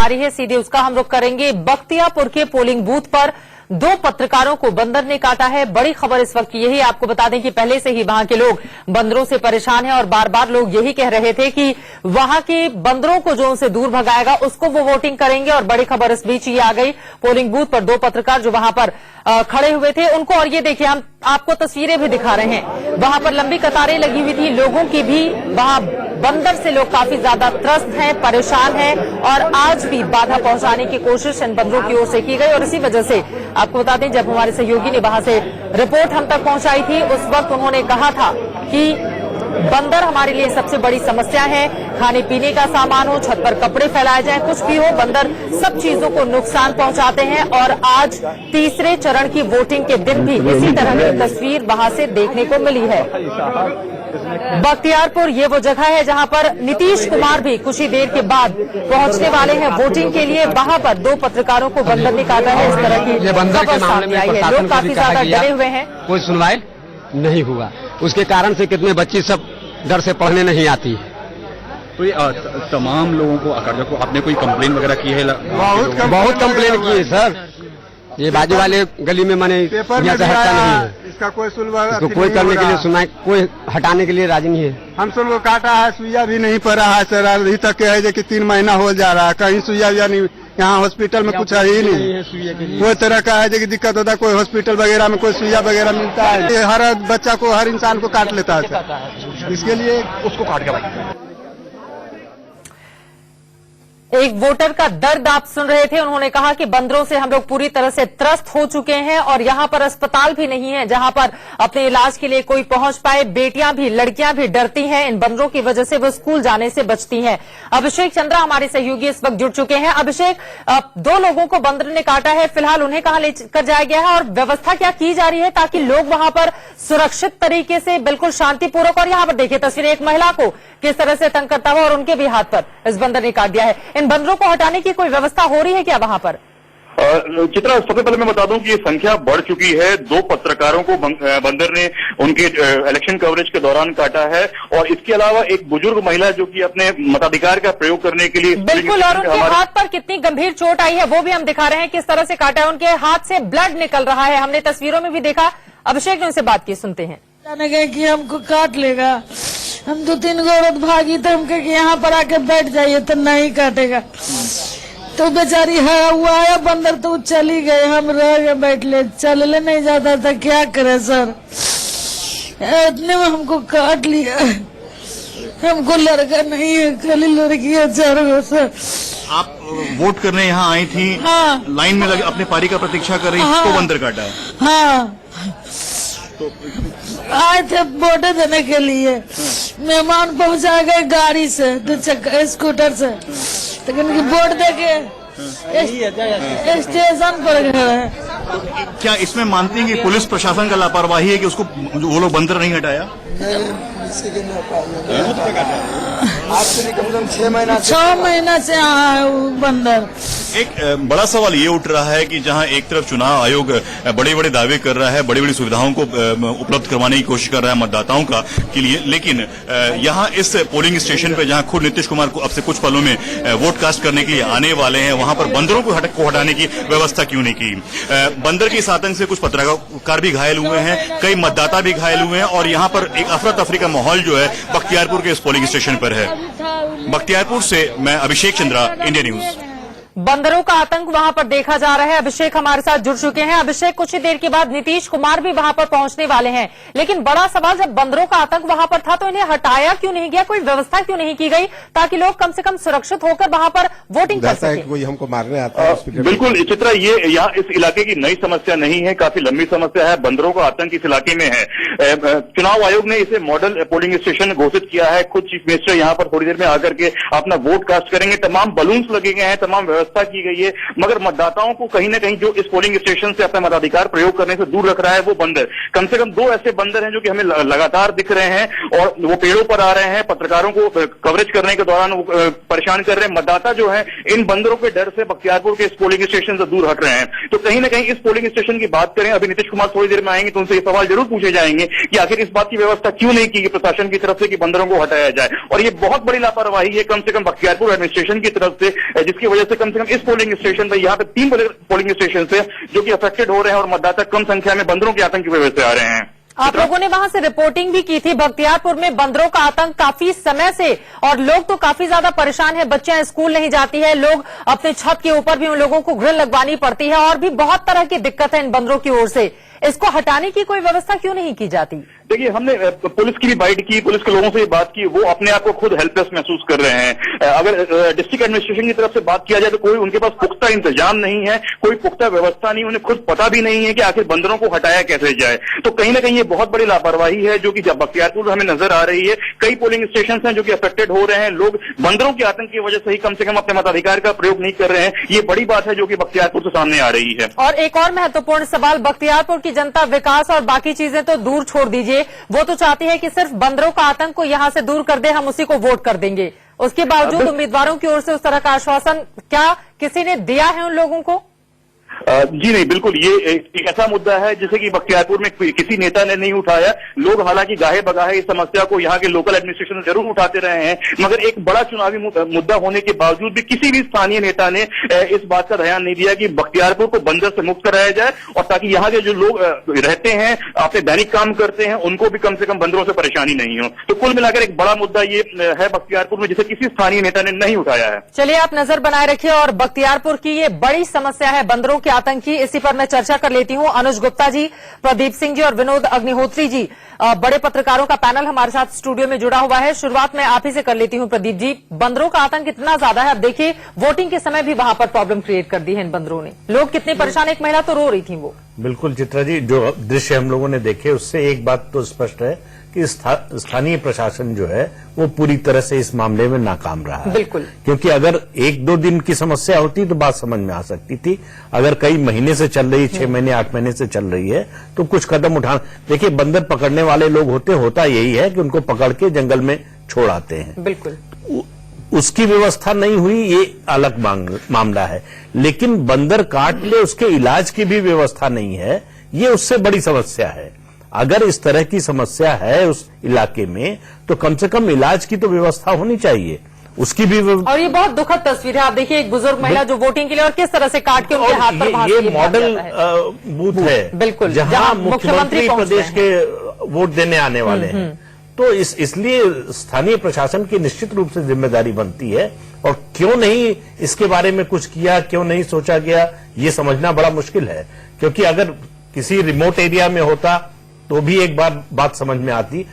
आ रही है, सीधे उसका हम रुख करेंगे। बख्तियारपुर के पोलिंग बूथ पर 2 पत्रकारों को बंदर ने काटा है। बड़ी खबर इस वक्त यही, आपको बता दें कि पहले से ही वहां के लोग बंदरों से परेशान हैं और बार बार लोग यही कह रहे थे कि वहां के बंदरों को जो उनसे दूर भगाएगा उसको वो वोटिंग करेंगे। और बड़ी खबर इस बीच ये आ गई, पोलिंग बूथ पर 2 पत्रकार जो वहां पर खड़े हुए थे उनको, और ये देखिए हम आपको तस्वीरें भी दिखा रहे हैं, वहां पर लंबी कतारें लगी हुई थी लोगों की भी। वहां बंदर से लोग काफी ज्यादा त्रस्त हैं, परेशान हैं और आज भी बाधा पहुंचाने की कोशिश इन बंदरों की ओर से की गई। और इसी वजह से आपको बता दें, जब हमारे सहयोगी ने वहां से रिपोर्ट हम तक पहुंचाई थी उस वक्त उन्होंने कहा था कि बंदर हमारे लिए सबसे बड़ी समस्या है। खाने पीने का सामान हो, छत पर कपड़े फैलाए जाएं, कुछ भी हो, बंदर सब चीजों को नुकसान पहुंचाते हैं। और आज तीसरे चरण की वोटिंग के दिन भी इसी तरह की तस्वीर वहां से देखने को मिली है। बख्तियारपुर ये वो जगह है जहां पर नीतीश कुमार भी कुछ ही देर के बाद पहुंचने वाले हैं वोटिंग के लिए। वहां पर 2 पत्रकारों को बंदर ने काटा है, इस तरह की खबर सामने आई है। लोग काफी ज्यादा डरे हुए हैं। कोई सुनवाई नहीं हुआ, उसके कारण से कितने बच्चे सब डर से पढ़ने नहीं आती है। तो ये तमाम लोगों को आकर को आपने कोई कंप्लेन वगैरह की है? बहुत कंप्लेन की है सर। ये बाजू वाले गली में मैंने यहाँ से हटता नहीं है, इसका कोई सुनवाई, इसको कोई करने के लिए सुनाई, कोई हटाने के लिए राजी नहीं है। हम सबको काटा है, सुइया भी नहीं पड़ा है सर। अभी तक है कि 3 महीना हो जा रहा है, कहीं सुइया नहीं, यहाँ हॉस्पिटल में कुछ है ही नहीं। कोई तरह का है कि दिक्कत होता है, कोई हॉस्पिटल वगैरह में कोई सुइया वगैरह मिलता है। हर बच्चा को, हर इंसान को काट लेता है सर। इसके लिए उसको काट के भाई। एक वोटर का दर्द आप सुन रहे थे, उन्होंने कहा कि बंदरों से हम लोग पूरी तरह से त्रस्त हो चुके हैं और यहां पर अस्पताल भी नहीं है जहां पर अपने इलाज के लिए कोई पहुंच पाए। बेटियां भी, लड़कियां भी डरती हैं इन बंदरों की वजह से, वो स्कूल जाने से बचती हैं। अभिषेक चंद्रा हमारे सहयोगी इस वक्त जुड़ चुके हैं। अभिषेक, 2 लोगों को बंदर ने काटा है, फिलहाल उन्हें कहां लेकर जाया गया है और व्यवस्था क्या की जा रही है ताकि लोग वहां पर सुरक्षित तरीके से, बिल्कुल शांतिपूर्वक, और यहां पर देखिए तस्वीरें, एक महिला को किस तरह से तंग करता हुआ और उनके भी हाथ पर इस बंदर ने काट दिया है। इन बंदरों को हटाने की कोई व्यवस्था हो रही है क्या वहां पर? चित्रा, सबसे पहले मैं बता दूं कि ये संख्या बढ़ चुकी है। 2 पत्रकारों को बंदर ने उनके इलेक्शन कवरेज के दौरान काटा है और इसके अलावा एक बुजुर्ग महिला जो कि अपने मताधिकार का प्रयोग करने के लिए, बिल्कुल, और उनके हाथ पर कितनी गंभीर चोट आई है वो भी हम दिखा रहे हैं, किस तरह से काटा है। उनके हाथ से ब्लड निकल रहा है, हमने तस्वीरों में भी देखा। अभिषेक ने उनसे बात की, सुनते हैं। जाने गए कि हमको काट लेगा, हम 2-3 औरत भागी तो हम कहे कि यहाँ पर आके बैठ जाइए तो नहीं काटेगा। तो बेचारी हुआ है बंदर, तो चली गए, हम रह गए बैठ ले, चलने नहीं जाता था, क्या करे सर। इतने में हमको काट लिया। हमको लड़का नहीं है, खाली लड़की है 4 गो सर। आप वोट करने यहाँ आई थी? हाँ। लाइन में लगे अपने पारी का प्रतीक्षा कर रही, हाँ। तो बंदर काटा है? हाँ, आए थे वोट देने के लिए। मेहमान पहुंचा गए गाड़ी से, 2 चक्का स्कूटर से, लेकिन वोट देके स्टेशन पर गए। क्या इसमें मानती हैं कि पुलिस प्रशासन का लापरवाही है कि उसको वो लोग बंदर नहीं हटाया? आज से कम से कम 6 महीना से यहाँ है वो बंदर। एक बड़ा सवाल ये उठ रहा है कि जहां एक तरफ चुनाव आयोग बड़े बड़े दावे कर रहा है, बड़ी बड़ी सुविधाओं को उपलब्ध करवाने की कोशिश कर रहा है मतदाताओं का के लिए, लेकिन यहां इस पोलिंग स्टेशन पे जहां खुद नीतीश कुमार को अब से कुछ पलों में वोट कास्ट करने के लिए आने वाले हैं, वहां पर बंदरों को हटाने की व्यवस्था क्यों नहीं की? बंदर के इस आतंक से कुछ पत्रकार भी घायल हुए हैं, कई मतदाता भी घायल हुए हैं और यहाँ पर एक अफरा तफरी का माहौल जो है बख्तियारपुर के इस पोलिंग स्टेशन पर है। बख्तियारपुर से मैं अभिषेक चंद्रा, इंडिया न्यूज। बंदरों का आतंक वहां पर देखा जा रहा है। अभिषेक हमारे साथ जुड़ चुके हैं। अभिषेक, कुछ ही देर के बाद नीतीश कुमार भी वहां पर पहुंचने वाले हैं, लेकिन बड़ा सवाल, जब बंदरों का आतंक वहां पर था तो इन्हें हटाया क्यों नहीं गया? कोई व्यवस्था क्यों नहीं की गई ताकि लोग कम से कम सुरक्षित होकर वहां पर वोटिंग कर सकें? कोई हमको मारने आता है। बिल्कुल चित्रा, ये यहाँ इस इलाके की नई समस्या नहीं है, काफी लंबी समस्या है। बंदरों का आतंक इस इलाके में है। चुनाव आयोग ने इसे मॉडल पोलिंग स्टेशन घोषित किया है। खुद चीफ मिनिस्टर यहाँ पर थोड़ी देर में आकर के अपना वोट कास्ट करेंगे। तमाम बलून्स लगे गए हैं, तमाम व्यवस्था की गई है, मगर मतदाताओं को कहीं न कहीं जो इस पोलिंग स्टेशन से अपना मताधिकार प्रयोग करने से दूर रख रहा है वो बंदर। कम से कम 2 ऐसे बंदर हैं जो कि हमें लगातार दिख रहे हैं और वो पेड़ों पर आ रहे हैं, पत्रकारों को कवरेज करने के दौरान वो परेशान कर रहे हैं। मतदाता जो है इन बंदरों के डर से बख्तियारपुर के इस पोलिंग स्टेशन से दूर हट रहे हैं। तो कहीं न कहीं इस पोलिंग स्टेशन की बात करें, अभी नीतीश कुमार थोड़ी देर में आएंगे तो उनसे ये सवाल जरूर पूछे जाएंगे कि आखिर इस बात की व्यवस्था क्यों नहीं की प्रशासन की तरफ से कि बंदरों को हटाया जाए। और ये बहुत बड़ी लापरवाही है कम से कम बख्तियारपुर एडमिनिस्ट्रेशन की तरफ से, जिसकी वजह से कम कम से कम इस पोलिंग स्टेशन पर, यहाँ पे 3 पोलिंग स्टेशन है जो कि अफेक्टेड हो रहे हैं और मतदाता कम संख्या में बंदरों के आतंक की वजह से आ रहे हैं। आप लोगों ने वहां से रिपोर्टिंग भी की थी। बख्तियारपुर में बंदरों का आतंक काफी समय से, और लोग तो काफी ज्यादा परेशान हैं। बच्चियां स्कूल नहीं जाती है, लोग अपने छत के ऊपर भी उन लोगों को ग्रिल लगवानी पड़ती है, और भी बहुत तरह की दिक्कत है इन बंदरों की ओर से। इसको हटाने की कोई व्यवस्था क्यों नहीं की जाती? देखिए, हमने पुलिस की भी बाइट की, पुलिस के लोगों से बात की, वो अपने आप को खुद हेल्पलेस महसूस कर रहे हैं। अगर डिस्ट्रिक्ट एडमिनिस्ट्रेशन की तरफ से बात किया जाए तो कोई उनके पास पुख्ता इंतजाम नहीं है, कोई पुख्ता व्यवस्था नहीं, उन्हें खुद पता भी नहीं है कि आखिर बंदरों को हटाया कैसे जाए। तो कहीं ना कहीं ये बहुत बड़ी लापरवाही है जो कि जब बख्तियारपुर हमें नजर आ रही है। कई पोलिंग स्टेशन हैं जो कि अफेक्टेड हो रहे हैं, लोग बंदरों के आतंक की वजह से ही कम से कम अपने मताधिकार का प्रयोग नहीं कर रहे हैं। ये बड़ी बात है जो कि बख्तियारपुर से सामने आ रही है। और एक और महत्वपूर्ण सवाल, बख्तियारपुर की जनता विकास और बाकी चीजें तो दूर छोड़ दीजिए, वो तो चाहती है कि सिर्फ बंदरों का आतंक को यहां से दूर कर दे, हम उसी को वोट कर देंगे। उसके बावजूद उम्मीदवारों की ओर से उस तरह का आश्वासन क्या किसी ने दिया है उन लोगों को? जी नहीं, बिल्कुल ये एक ऐसा मुद्दा है जिसे कि बख्तियारपुर में किसी नेता ने नहीं उठाया। लोग हालांकि गाहे बगाहे इस समस्या को यहाँ के लोकल एडमिनिस्ट्रेशन जरूर उठाते रहे हैं, मगर एक बड़ा चुनावी मुद्दा होने के बावजूद भी किसी भी स्थानीय नेता ने इस बात का ध्यान नहीं दिया कि बख्तियारपुर को बंदर से मुक्त कराया जाए, और ताकि यहाँ के जो लोग रहते हैं, अपने दैनिक काम करते हैं, उनको भी कम से कम बंदरों से परेशानी नहीं हो। तो कुल मिलाकर एक बड़ा मुद्दा ये है बख्तियारपुर में, जिसे किसी स्थानीय नेता ने नहीं उठाया है। चलिए, आप नजर बनाए रखिए, और बख्तियारपुर की ये बड़ी समस्या है बंदरों के आतंक की, इसी पर मैं चर्चा कर लेती हूं। अनुज गुप्ता जी, प्रदीप सिंह जी और विनोद अग्निहोत्री जी, बड़े पत्रकारों का पैनल हमारे साथ स्टूडियो में जुड़ा हुआ है। शुरुआत में आप ही से कर लेती हूं। प्रदीप जी, बंदरों का आतंक इतना ज्यादा है, अब देखिए वोटिंग के समय भी वहां पर प्रॉब्लम क्रिएट कर दी है इन बंदरों ने। लोग कितने परेशान, एक महिला तो रो रही थी। वो बिल्कुल चित्रा जी, जो दृश्य हम लोगों ने देखे उससे एक बात तो स्पष्ट है कि स्थानीय प्रशासन जो है वो पूरी तरह से इस मामले में नाकाम रहा है। बिल्कुल, क्योंकि अगर 1-2 दिन की समस्या होती तो बात समझ में आ सकती थी। अगर कई महीने से चल रही, 6 महीने 8 महीने से चल रही है, तो कुछ कदम उठाना। देखिए, बंदर पकड़ने वाले लोग होता यही है कि उनको पकड़ के जंगल में छोड़ आते हैं। बिल्कुल, उसकी व्यवस्था नहीं हुई, ये अलग मामला है। लेकिन बंदर काट ले, उसके इलाज की भी व्यवस्था नहीं है, ये उससे बड़ी समस्या है। अगर इस तरह की समस्या है उस इलाके में, तो कम से कम इलाज की तो व्यवस्था होनी चाहिए, उसकी भी। और ये बहुत दुखद तस्वीर है। आप देखिए, एक बुजुर्ग महिला जो वोटिंग के लिए और किस तरह से काट के उनके हाथ पर ये मॉडल बूथ है, बिल्कुल, जहां मुख्यमंत्री प्रदेश के वोट देने आने वाले हैं। तो इसलिए स्थानीय प्रशासन की निश्चित रूप से जिम्मेदारी बनती है, और क्यों नहीं इसके बारे में कुछ किया, क्यों नहीं सोचा गया, ये समझना बड़ा मुश्किल है। क्योंकि अगर किसी रिमोट एरिया में होता तो भी एक बात समझ में आती।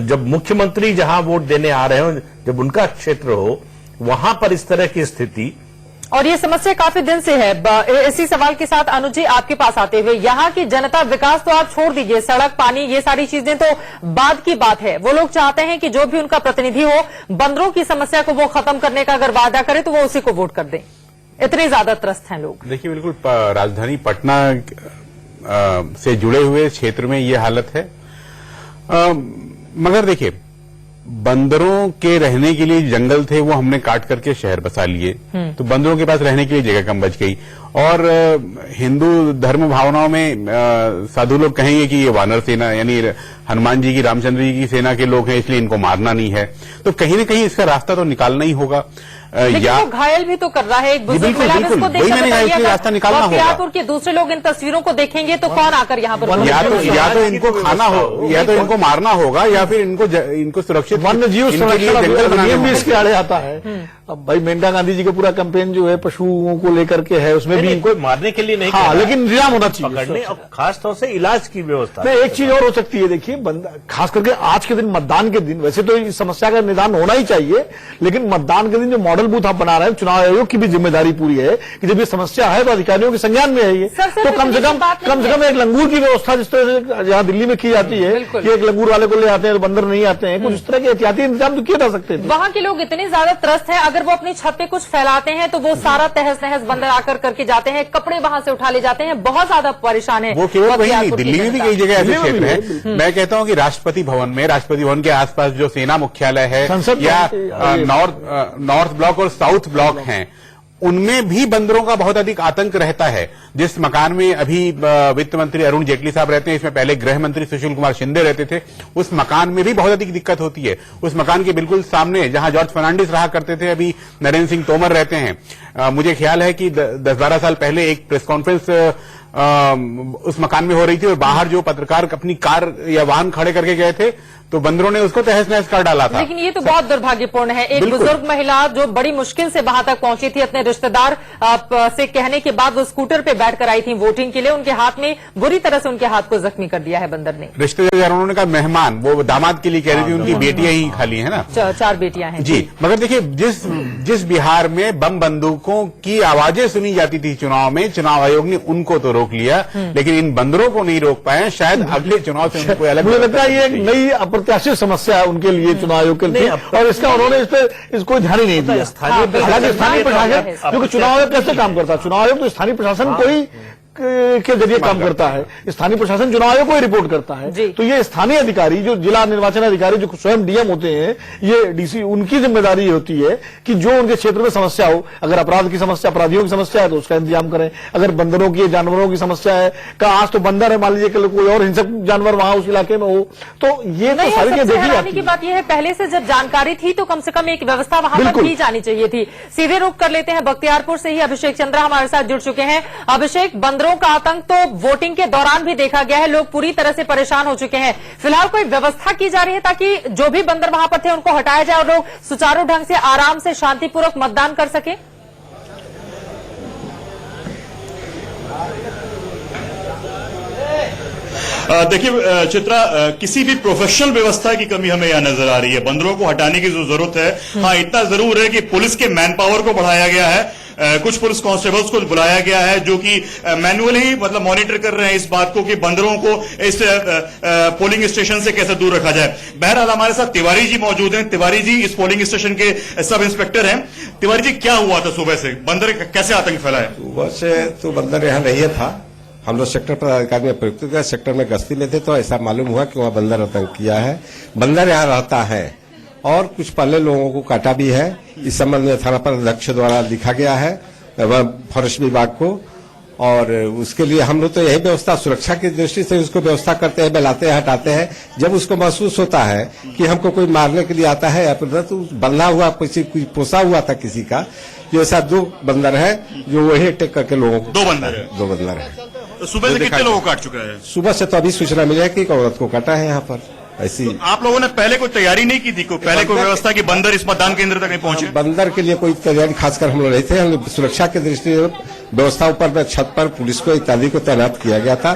जब मुख्यमंत्री जहां वोट देने आ रहे हो, जब उनका क्षेत्र हो, वहां पर इस तरह की स्थिति, और ये समस्या काफी दिन से है। इसी सवाल के साथ अनुज जी आपके पास आते हुए, यहाँ की जनता, विकास तो आप छोड़ दीजिए, सड़क, पानी, ये सारी चीजें तो बाद की बात है। वो लोग चाहते हैं कि जो भी उनका प्रतिनिधि हो, बंदरों की समस्या को वो खत्म करने का अगर वादा करे तो वो उसी को वोट कर दें। इतने ज्यादा त्रस्त हैं लोग। देखिए, बिल्कुल राजधानी पटना से जुड़े हुए क्षेत्र में ये हालत है। मगर देखिए, बंदरों के रहने के लिए जंगल थे, वो हमने काट करके शहर बसा लिए, तो बंदरों के पास रहने के लिए जगह कम बच गई। और हिंदू धर्म भावनाओं में साधु लोग कहेंगे कि ये वानर सेना, यानी हनुमान जी की, रामचंद्र जी की सेना के लोग हैं, इसलिए इनको मारना नहीं है। तो कहीं न कहीं इसका रास्ता तो निकालना ही होगा। लेकिन वो घायल भी तो कर रहा है एक बुजुर्ग महिला, इसको देखकर रास्ता निकालना होगा। बख्तियारपुर के दूसरे लोग इन तस्वीरों को देखेंगे तो कौन आकर यहाँ पर, या तो इनको खाना हो, या तो इनको मारना होगा, या फिर इनको सुरक्षित वन्य जीव संरक्षण भी इसके आड़े आता है। अब भाई मेनका गांधी जी का पूरा कैंपेन जो है पशुओं को लेकर के है, उसमें भी कोई मारने के लिए नहीं, हाँ, लेकिन निजाम होना चाहिए, पकड़ने और खासतौर से इलाज की व्यवस्था। नहीं, एक चीज और हो सकती है। देखिए, खास करके आज के दिन, मतदान के दिन, वैसे तो इस समस्या का निदान होना ही चाहिए, लेकिन मतदान के दिन जो मॉडल बूथ आप बना रहे हैं, चुनाव आयोग की भी जिम्मेदारी पूरी है कि जब ये समस्या है तो अधिकारियों के संज्ञान में है ये, तो कम से कम एक लंगूर की व्यवस्था, जिस तरह से जहां दिल्ली में की जाती है कि एक लंगूर वाले को ले आते हैं तो बंदर नहीं आते हैं, कुछ इस तरह के एहतियाती इंतजाम तो किए जा सकते हैं। वहां के लोग इतने ज्यादा त्रस्त हैं, अगर वो अपनी छत पे कुछ फैलाते हैं तो वो सारा तहस नहस बंदर आकर करके जाते हैं, कपड़े वहां से उठा ले जाते हैं, बहुत ज्यादा परेशान है। वो केवल वही नहीं, दिल्ली में भी कई जगह ऐसे क्षेत्र है। मैं कहता हूं कि राष्ट्रपति भवन के आसपास जो सेना मुख्यालय है, या नॉर्थ ब्लॉक और साउथ ब्लॉक हैं, उनमें भी बंदरों का बहुत अधिक आतंक रहता है। जिस मकान में अभी वित्त मंत्री अरुण जेटली साहब रहते हैं, इसमें पहले गृह मंत्री सुशील कुमार शिंदे रहते थे, उस मकान में भी बहुत अधिक दिक्कत होती है। उस मकान के बिल्कुल सामने जहां जॉर्ज फर्नांडिस रहा करते थे, अभी नरेंद्र सिंह तोमर रहते हैं। मुझे ख्याल है कि 10-12 साल पहले एक प्रेस कॉन्फ्रेंस उस मकान में हो रही थी और बाहर जो पत्रकार अपनी कार या वाहन खड़े करके गए थे तो बंदरों ने उसको तहस नहस कर डाला था। लेकिन ये तो बहुत दुर्भाग्यपूर्ण है। एक बुजुर्ग महिला जो बड़ी मुश्किल से वहां तक पहुंची थी, अपने रिश्तेदार से कहने के बाद वो स्कूटर पे बैठकर आई थी वोटिंग के लिए, उनके हाथ में बुरी तरह से उनके हाथ को जख्मी कर दिया है बंदर ने। रिश्तेदार उन्होंने कहा मेहमान, वो दामाद के लिए कह रही थी, उनकी बेटियां ही खाली है ना, 4 बेटियां हैं जी। मगर देखिए जिस बिहार में बम बंदूकों की आवाजें सुनी जाती थी चुनाव में, चुनाव आयोग ने उनको तो रोक लिया, लेकिन इन बंदरों को नहीं रोक पाए। शायद अगले चुनाव से उनको अलग, मुझे लगता है ये एक नई अप्रत्याशित समस्या है उनके लिए, चुनाव आयोग के लिए, और इसका उन्होंने इस पर इसको ध्यान ही नहीं दिया। हालांकि स्थानीय प्रशासन, क्योंकि चुनाव आयोग कैसे काम करता है, चुनाव आयोग तो स्थानीय प्रशासन को ही के जरिए काम करता है, स्थानीय प्रशासन चुनाव आयोग को ही रिपोर्ट करता है। तो ये स्थानीय अधिकारी, जो जिला निर्वाचन अधिकारी, जो स्वयं डीएम होते हैं, ये डीसी, उनकी जिम्मेदारी होती है कि जो उनके क्षेत्र में समस्या हो, अगर अपराध की समस्या, अपराधियों की समस्या है तो उसका इंतजाम करें। अगर बंदरों की, जानवरों की समस्या है, आज तो बंदर है, मान लीजिए कि कोई और हिंसक जानवर वहां उस इलाके में हो, तो ये तो सारी चीजें देखी जाती की बात यह है, पहले से जब जानकारी थी तो कम से कम एक व्यवस्था वहां पर की जानी चाहिए थी। सीधे रुख कर लेते हैं बख्तियारपुर से ही, अभिषेक चंद्रा हमारे साथ जुड़ चुके हैं। अभिषेक, बंदरों का आतंक तो वोटिंग के दौरान भी देखा गया है, लोग पूरी तरह से परेशान हो चुके हैं। फिलहाल कोई व्यवस्था की जा रही है ताकि जो भी बंदर वहां पर थे उनको हटाया जाए और लोग सुचारू ढंग से, आराम से, शांतिपूर्वक मतदान कर सके? देखिए चित्रा, किसी भी प्रोफेशनल व्यवस्था की कमी हमें यहाँ नजर आ रही है। बंदरों को हटाने की जो जरूरत है, हाँ इतना जरूर है कि पुलिस के मैन पावर को बढ़ाया गया है। कुछ पुलिस कांस्टेबल्स को बुलाया गया है जो कि मैनुअली मतलब मॉनिटर कर रहे हैं इस बात को कि बंदरों को इस पोलिंग स्टेशन से कैसे दूर रखा जाए। बहरहाल हमारे साथ तिवारी जी मौजूद हैं। तिवारी जी इस पोलिंग स्टेशन के सब इंस्पेक्टर हैं। तिवारी जी, क्या हुआ था सुबह से, बंदर कैसे आतंक फैला है? सुबह से तो बंदर यहाँ नहीं था। हम लोग सेक्टर पदाधिकारी में प्रयुक्त किया, सेक्टर में गश्ती में थे तो ऐसा मालूम हुआ कि वहाँ बंदर आतंक किया है। बंदर यहाँ रहता है और कुछ पहले लोगों को काटा भी है। इस संबंध में थाना अध्यक्ष द्वारा लिखा गया है फॉरेस्ट विभाग को, और उसके लिए हम लोग तो यही व्यवस्था, सुरक्षा की दृष्टि से उसको व्यवस्था करते हैं, बुलाते हैं, हटाते हैं। जब उसको महसूस होता है कि हमको कोई मारने के लिए आता है या फिर तो बंधा हुआ कोई पोसा हुआ था किसी का, जो ऐसा 2 बंदर है जो वही अटैक करके लोगों को, 2 बंदर है। तो सुबह से कितने लोगों को काट चुका है? सुबह से तो अभी सूचना मिली है कि एक औरत को काटा है यहाँ पर। ऐसी तो आप लोगों ने पहले कोई तैयारी नहीं की थी, पहले कोई व्यवस्था की बंदर इस मतदान केंद्र तक नहीं पहुंचे? बंदर के लिए कोई तैयारी खासकर हम लोग नहीं थे। हम सुरक्षा की दृष्टि से व्यवस्था ऊपर छत पर पुलिस को इत्यादि को तैनात किया गया था।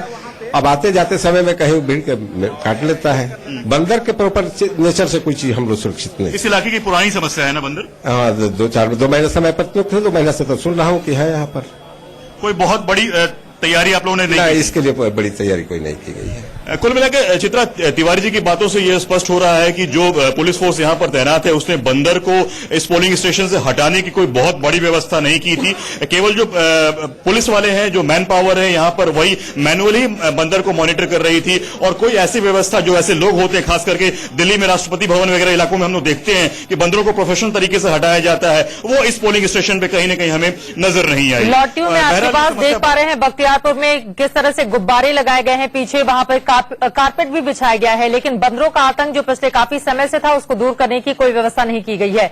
अब आते जाते समय में कहीं भीड़ के काट लेता है। बंदर के प्रॉपर नेचर से कोई चीज हम लोग सुरक्षित नहीं। इस इलाके की पुरानी समस्या है ना बंदर? हाँ, 2 महीने समय पर थे, 2 महीने से तो सुन रहा हूँ कि है यहाँ पर। कोई बहुत बड़ी तैयारी आप लोगों ने नहीं की? इसके लिए बड़ी तैयारी कोई नहीं की गई है। कुल मिलाकर चित्रा, तिवारी जी की बातों से यह स्पष्ट हो रहा है कि जो पुलिस फोर्स यहां पर तैनात है उसने बंदर को इस पोलिंग स्टेशन से हटाने की कोई बहुत बड़ी व्यवस्था नहीं की थी। केवल जो पुलिस वाले हैं, जो मैन पावर है यहां पर, वही मैनुअली बंदर को मॉनिटर कर रही थी। और कोई ऐसी व्यवस्था, जो ऐसे लोग होते हैं खास करके दिल्ली में राष्ट्रपति भवन वगैरह इलाकों में हम लोग देखते हैं कि बंदरों को प्रोफेशनल तरीके से हटाया जाता है, वो इस पोलिंग स्टेशन पे कहीं ना कहीं हमें नजर नहीं आई। लौटियों में आपके पास देख पा रहे हैं बख्तियारपुर में किस तरह से गुब्बारे लगाए गए हैं, पीछे वहां पर कारपेट भी बिछाया गया है, लेकिन बंदरों का आतंक जो पिछले काफी समय से था उसको दूर करने की कोई व्यवस्था नहीं की गई है।